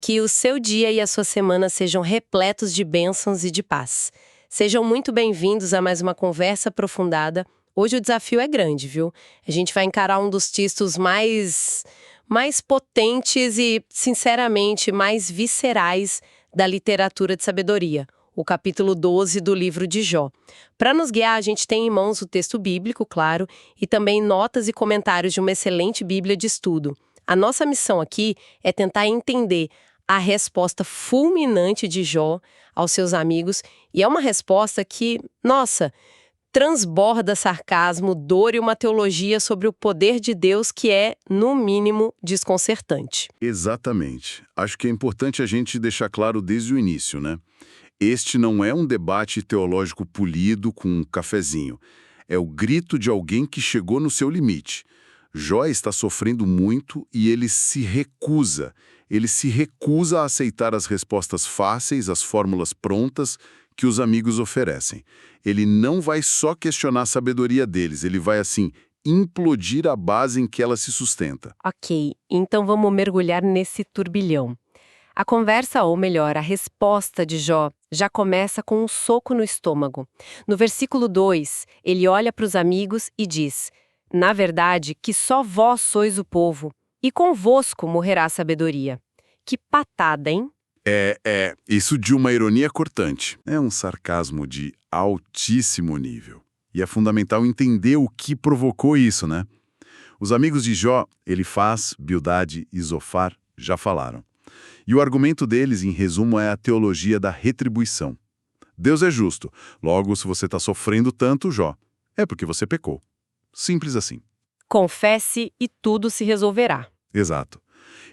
Que o seu dia e a sua semana sejam repletos de bênçãos e de paz. Sejam muito bem-vindos a mais uma conversa aprofundada. Hoje o desafio é grande, viu? A gente vai encarar um dos textos mais potentes e, sinceramente, mais viscerais da literatura de sabedoria, o capítulo 12 do livro de Jó. Para nos guiar, a gente tem em mãos o texto bíblico, claro, e também notas e comentários de uma excelente Bíblia de estudo. A nossa missão aqui é tentar entender a resposta fulminante de Jó aos seus amigos, e é uma resposta que, nossa, transborda sarcasmo, dor e uma teologia sobre o poder de Deus que é, no mínimo, desconcertante. Exatamente. Acho que é importante a gente deixar claro desde o início, né? Este não é um debate teológico polido com um cafezinho. É o grito de alguém que chegou no seu limite. Jó está sofrendo muito e ele se recusa. Ele se recusa a aceitar as respostas fáceis, as fórmulas prontas que os amigos oferecem. Ele não vai só questionar a sabedoria deles, ele vai, assim, implodir a base em que ela se sustenta. Ok, então vamos mergulhar nesse turbilhão. A conversa, ou melhor, a resposta de Jó, já começa com um soco no estômago. No versículo 2, ele olha para os amigos e diz: "Na verdade, que só vós sois o povo, e convosco morrerá a sabedoria." Que patada, hein? Isso de uma ironia cortante. É um sarcasmo de altíssimo nível. E é fundamental entender o que provocou isso, né? Os amigos de Jó, Elifaz, Bildade e Zofar, já falaram. E o argumento deles, em resumo, é a teologia da retribuição. Deus é justo. Logo, se você está sofrendo tanto, Jó, é porque você pecou. Simples assim. Confesse e tudo se resolverá. Exato.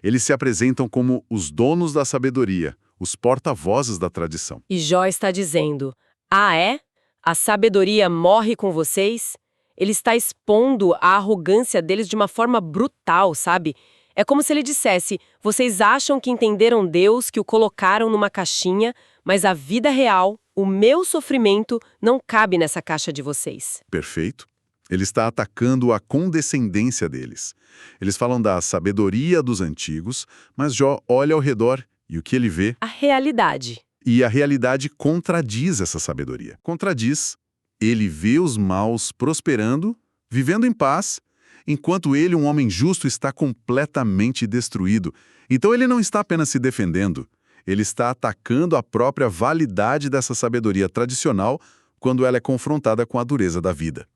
Eles se apresentam como os donos da sabedoria, os porta-vozes da tradição. E Jó está dizendo: "Ah, é? A sabedoria morre com vocês?" Ele está expondo a arrogância deles de uma forma brutal, sabe? É como se ele dissesse: "Vocês acham que entenderam Deus, que o colocaram numa caixinha, mas a vida real, o meu sofrimento, não cabe nessa caixa de vocês." Perfeito. Ele está atacando a condescendência deles. Eles falam da sabedoria dos antigos, mas Jó olha ao redor e o que ele vê? A realidade. E a realidade contradiz essa sabedoria. Contradiz. Ele vê os maus prosperando, vivendo em paz, enquanto ele, um homem justo, está completamente destruído. Então ele não está apenas se defendendo, ele está atacando a própria validade dessa sabedoria tradicional quando ela é confrontada com a dureza da vida.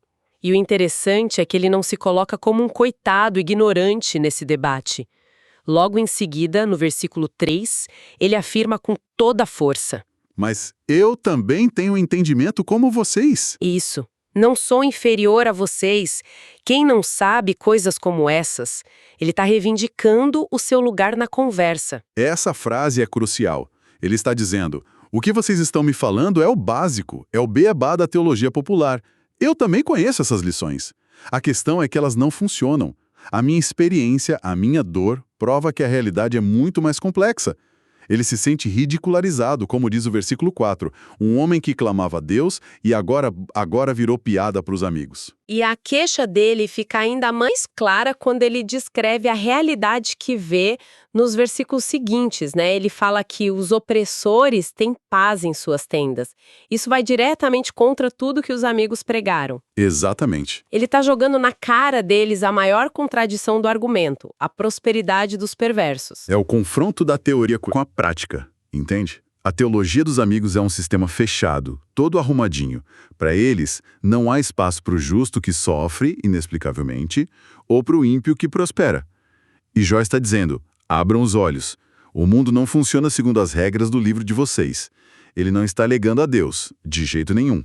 E o interessante é que ele não se coloca como um coitado ignorante nesse debate. Logo em seguida, no versículo 3, ele afirma com toda a força: Mas eu também tenho entendimento como vocês. "Isso. Não sou inferior a vocês. Quem não sabe coisas como essas?" Ele está reivindicando o seu lugar na conversa. Essa frase é crucial. Ele está dizendo, o que vocês estão me falando é o básico, é o beabá da teologia popular. Eu também conheço essas lições. A questão é que elas não funcionam. A minha experiência, a minha dor, prova que a realidade é muito mais complexa. Ele se sente ridicularizado, como diz o versículo 4, um homem que clamava a Deus e agora virou piada para os amigos. E a queixa dele fica ainda mais clara quando ele descreve a realidade que vê nos versículos seguintes, né? Ele fala que os opressores têm paz em suas tendas. Isso vai diretamente contra tudo que os amigos pregaram. Exatamente. Ele está jogando na cara deles a maior contradição do argumento, a prosperidade dos perversos. É o confronto da teoria com a prática, entende? A teologia dos amigos é um sistema fechado, todo arrumadinho. Para eles, não há espaço para o justo que sofre, inexplicavelmente, ou para o ímpio que prospera. E Jó está dizendo, abram os olhos. O mundo não funciona segundo as regras do livro de vocês. Ele não está alegando a Deus, de jeito nenhum,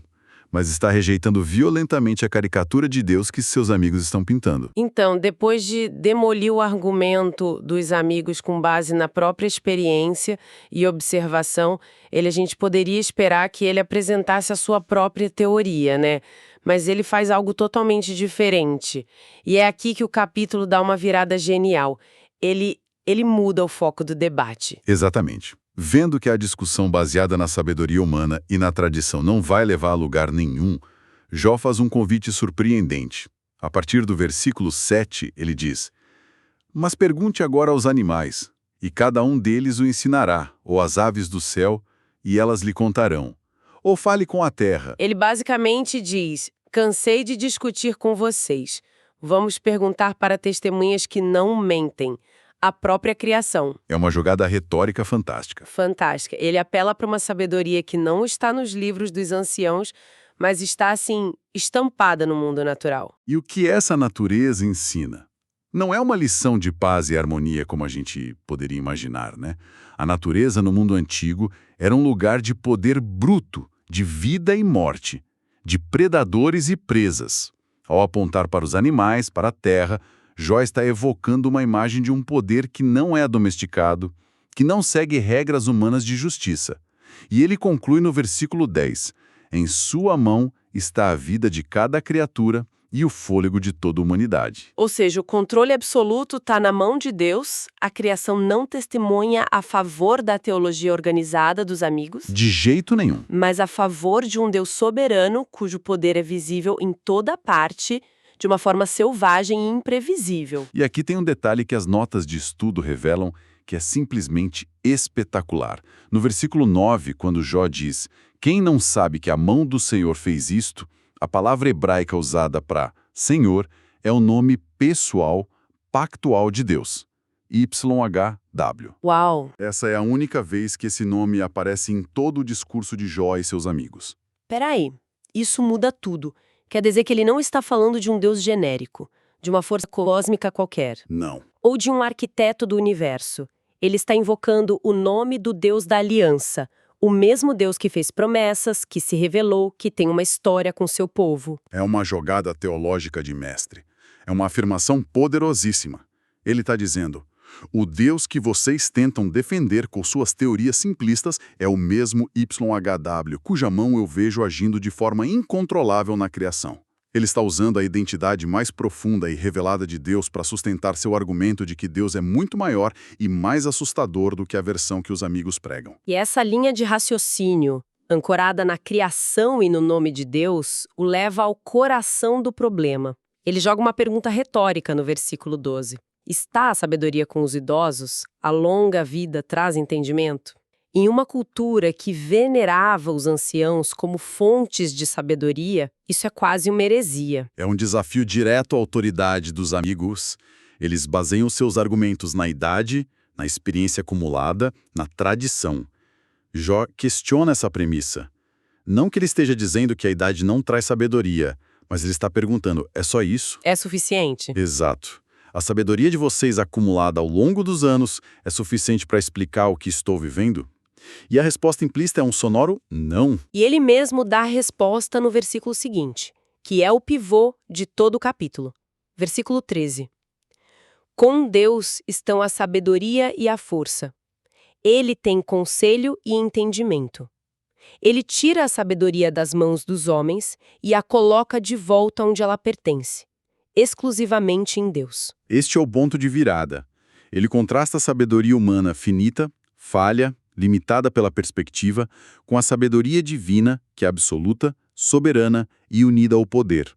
mas está rejeitando violentamente a caricatura de Deus que seus amigos estão pintando. Então, depois de demolir o argumento dos amigos com base na própria experiência e observação, a gente poderia esperar que ele apresentasse a sua própria teoria, né? Mas ele faz algo totalmente diferente. E é aqui que o capítulo dá uma virada genial. Ele muda o foco do debate. Exatamente. Vendo que a discussão baseada na sabedoria humana e na tradição não vai levar a lugar nenhum, Jó faz um convite surpreendente. A partir do versículo 7, ele diz, mas pergunte agora aos animais, E cada um deles o ensinará, ou as aves do céu, e elas lhe contarão. Ou fale com a terra. Ele basicamente diz: cansei de discutir com vocês. Vamos perguntar para testemunhas que não mentem. A própria criação. É uma jogada retórica fantástica. Fantástica. Ele apela para uma sabedoria que não está nos livros dos anciãos, mas está, assim, estampada no mundo natural. E o que essa natureza ensina? Não é uma lição de paz e harmonia como a gente poderia imaginar, né? A natureza no mundo antigo era um lugar de poder bruto, de vida e morte, de predadores e presas. Ao apontar para os animais, para a terra, Jó está evocando uma imagem de um poder que não é domesticado, que não segue regras humanas de justiça. E ele conclui no versículo 10, em sua mão está a vida de cada criatura e o fôlego de toda a humanidade. Ou seja, o controle absoluto está na mão de Deus, a criação não testemunha a favor da teologia organizada dos amigos, De jeito nenhum. mas a favor de um Deus soberano, cujo poder é visível em toda parte, de uma forma selvagem e imprevisível. E aqui tem um detalhe que as notas de estudo revelam que é simplesmente espetacular. No versículo 9, quando Jó diz, quem não sabe que a mão do Senhor fez isto, a palavra hebraica usada para Senhor é o nome pessoal, pactual de Deus. YHW. Uau! Essa é a única vez que esse nome aparece em todo o discurso de Jó e seus amigos. Peraí, isso muda tudo. Quer dizer que ele não está falando de um Deus genérico, de uma força cósmica qualquer, Não. ou de um arquiteto do universo. Ele está invocando o nome do Deus da aliança, o mesmo Deus que fez promessas, que se revelou, que tem uma história com seu povo. É uma jogada teológica de mestre. É uma afirmação poderosíssima. Ele está dizendo, o Deus que vocês tentam defender com suas teorias simplistas é o mesmo YHW, cuja mão eu vejo agindo de forma incontrolável na criação. Ele está usando a identidade mais profunda e revelada de Deus para sustentar seu argumento de que Deus é muito maior e mais assustador do que a versão que os amigos pregam. E essa linha de raciocínio, ancorada na criação e no nome de Deus, o leva ao coração do problema. Ele joga uma pergunta retórica no versículo 12. Está a sabedoria com os idosos? A longa vida traz entendimento? Em uma cultura que venerava os anciãos como fontes de sabedoria, isso é quase uma heresia. É um desafio direto à autoridade dos amigos. Eles baseiam seus argumentos na idade, na experiência acumulada, na tradição. Jó questiona essa premissa. Não que ele esteja dizendo que a idade não traz sabedoria, mas ele está perguntando, é só isso? É suficiente? Exato. A sabedoria de vocês acumulada ao longo dos anos é suficiente para explicar o que estou vivendo? E a resposta implícita é um sonoro não. E ele mesmo dá a resposta no versículo seguinte, que é o pivô de todo o capítulo. Versículo 13. Com Deus estão a sabedoria e a força. Ele tem conselho e entendimento. Ele tira a sabedoria das mãos dos homens e a coloca de volta onde ela pertence, exclusivamente em Deus. Este é o ponto de virada. Ele contrasta a sabedoria humana finita, falha, limitada pela perspectiva, com a sabedoria divina, que é absoluta, soberana e unida ao poder.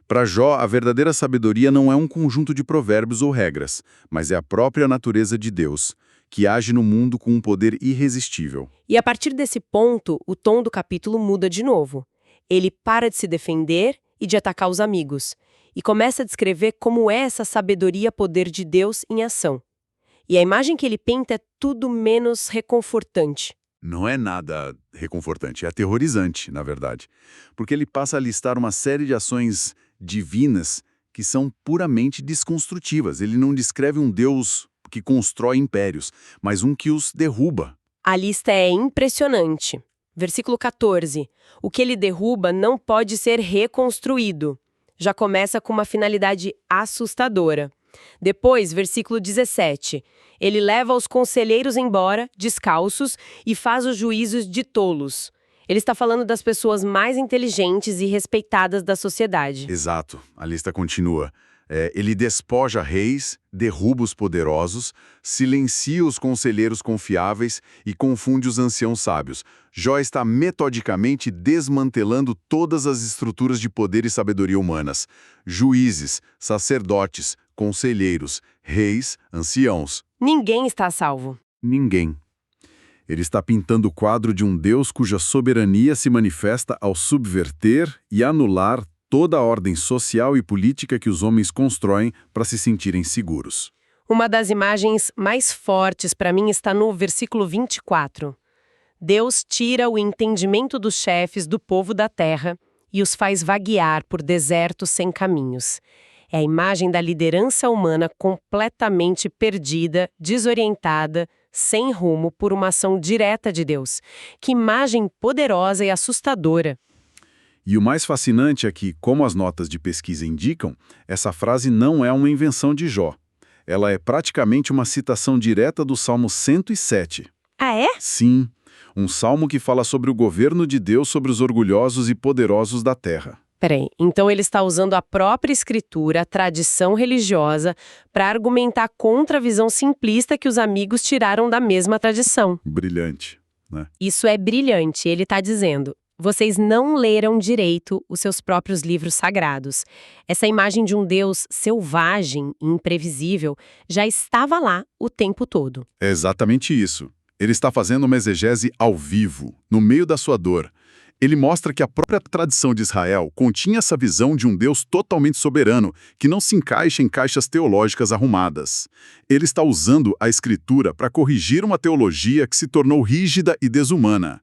Para Jó, a verdadeira sabedoria não é um conjunto de provérbios ou regras, mas é a própria natureza de Deus, que age no mundo com um poder irresistível. E a partir desse ponto, o tom do capítulo muda de novo. Ele para de se defender e de atacar os amigos, e começa a descrever como é essa sabedoria poder de Deus em ação. E a imagem que ele pinta é tudo menos reconfortante. Não é nada reconfortante, é aterrorizante, na verdade. Porque ele passa a listar uma série de ações divinas que são puramente desconstrutivas. Ele não descreve um Deus que constrói impérios, mas um que os derruba. A lista é impressionante. Versículo 14. O que ele derruba não pode ser reconstruído. Já começa com uma finalidade assustadora. Depois, versículo 17. Ele leva os conselheiros embora, descalços, e faz os juízos de tolos. Ele está falando das pessoas mais inteligentes e respeitadas da sociedade. Exato. A lista continua. Ele despoja reis, derruba os poderosos, silencia os conselheiros confiáveis e confunde os anciãos sábios. Jó está metodicamente desmantelando todas as estruturas de poder e sabedoria humanas. Juízes, sacerdotes, conselheiros, reis, anciãos. Ninguém está a salvo. Ninguém. Ele está pintando o quadro de um Deus cuja soberania se manifesta ao subverter e anular toda a ordem social e política que os homens constroem para se sentirem seguros. Uma das imagens mais fortes para mim está no versículo 24. Deus tira o entendimento dos chefes do povo da terra e os faz vaguear por desertos sem caminhos. É a imagem da liderança humana completamente perdida, desorientada, sem rumo por uma ação direta de Deus. Que imagem poderosa e assustadora. E o mais fascinante é que, como as notas de pesquisa indicam, essa frase não é uma invenção de Jó. Ela é praticamente uma citação direta do Salmo 107. Ah, é? Sim, um salmo que fala sobre o governo de Deus sobre os orgulhosos e poderosos da terra. Peraí, então ele está usando a própria escritura, a tradição religiosa, para argumentar contra a visão simplista que os amigos tiraram da mesma tradição. Brilhante, né? Isso é brilhante. Ele está dizendo: vocês não leram direito os seus próprios livros sagrados. Essa imagem de um Deus selvagem e imprevisível já estava lá o tempo todo. É exatamente isso. Ele está fazendo uma exegese ao vivo, no meio da sua dor. Ele mostra que a própria tradição de Israel continha essa visão de um Deus totalmente soberano, que não se encaixa em caixas teológicas arrumadas. Ele está usando a Escritura para corrigir uma teologia que se tornou rígida e desumana.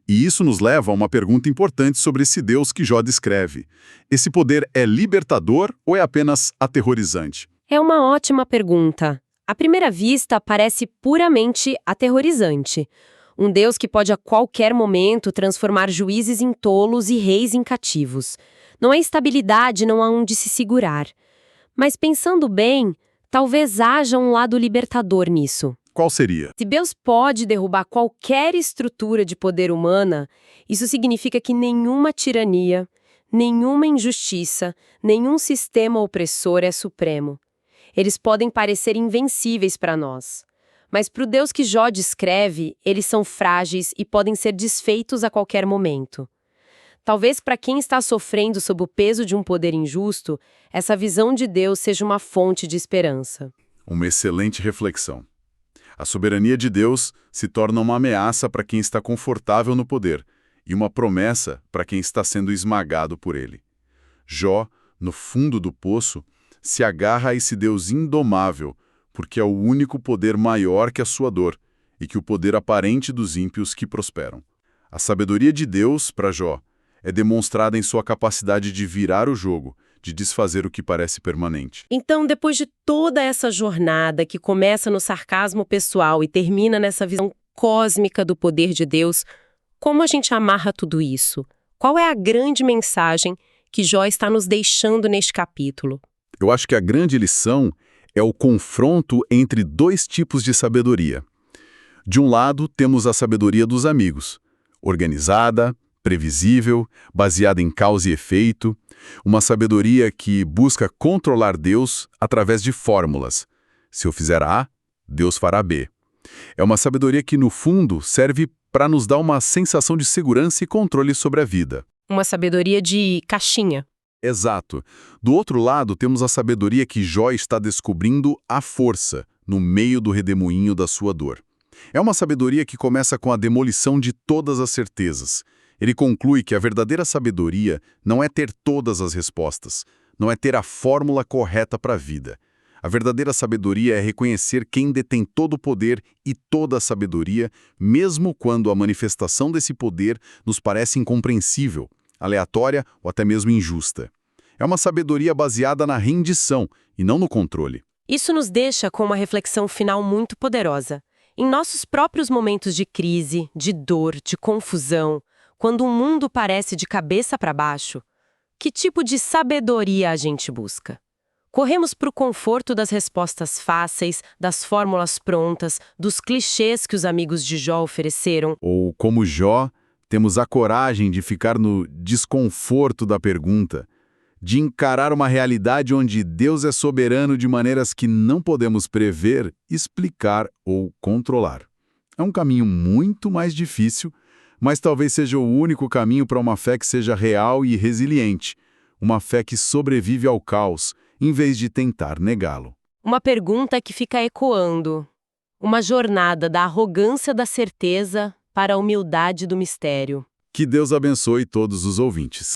E isso nos leva a uma pergunta importante sobre esse Deus que Jó descreve. Esse poder é libertador ou é apenas aterrorizante? É uma ótima pergunta. À primeira vista, parece puramente aterrorizante. Um Deus que pode a qualquer momento transformar juízes em tolos e reis em cativos. Não há estabilidade, não há onde se segurar. Mas pensando bem, talvez haja um lado libertador nisso. Qual seria? Se Deus pode derrubar qualquer estrutura de poder humana, isso significa que nenhuma tirania, nenhuma injustiça, nenhum sistema opressor é supremo. Eles podem parecer invencíveis para nós. Mas para o Deus que Jó descreve, eles são frágeis e podem ser desfeitos a qualquer momento. Talvez para quem está sofrendo sob o peso de um poder injusto, essa visão de Deus seja uma fonte de esperança. Uma excelente reflexão. A soberania de Deus se torna uma ameaça para quem está confortável no poder e uma promessa para quem está sendo esmagado por ele. Jó, no fundo do poço, se agarra a esse Deus indomável, porque é o único poder maior que a sua dor e que o poder aparente dos ímpios que prosperam. A sabedoria de Deus, para Jó, é demonstrada em sua capacidade de virar o jogo, de desfazer o que parece permanente. Então, depois de toda essa jornada que começa no sarcasmo pessoal e termina nessa visão cósmica do poder de Deus, como a gente amarra tudo isso? Qual é a grande mensagem que Jó está nos deixando neste capítulo? Eu acho que a grande lição é o confronto entre dois tipos de sabedoria. De um lado, temos a sabedoria dos amigos, organizada, previsível, baseada em causa e efeito, uma sabedoria que busca controlar Deus através de fórmulas. Se eu fizer A, Deus fará B. É uma sabedoria que, no fundo, serve para nos dar uma sensação de segurança e controle sobre a vida. Uma sabedoria de caixinha. Exato. Do outro lado, temos a sabedoria que Jó está descobrindo à força, no meio do redemoinho da sua dor. É uma sabedoria que começa com a demolição de todas as certezas. Ele conclui que a verdadeira sabedoria não é ter todas as respostas, não é ter a fórmula correta para a vida. A verdadeira sabedoria é reconhecer quem detém todo o poder e toda a sabedoria, mesmo quando a manifestação desse poder nos parece incompreensível, aleatória ou até mesmo injusta. É uma sabedoria baseada na rendição e não no controle. Isso nos deixa com uma reflexão final muito poderosa. Em nossos próprios momentos de crise, de dor, de confusão, quando o mundo parece de cabeça para baixo, que tipo de sabedoria a gente busca? Corremos para o conforto das respostas fáceis, das fórmulas prontas, dos clichês que os amigos de Jó ofereceram? Ou, como Jó, temos a coragem de ficar no desconforto da pergunta, de encarar uma realidade onde Deus é soberano de maneiras que não podemos prever, explicar ou controlar. É um caminho muito mais difícil, mas talvez seja o único caminho para uma fé que seja real e resiliente, uma fé que sobrevive ao caos, em vez de tentar negá-lo. Uma pergunta que fica ecoando. Uma jornada da arrogância da certeza para a humildade do mistério. Que Deus abençoe todos os ouvintes.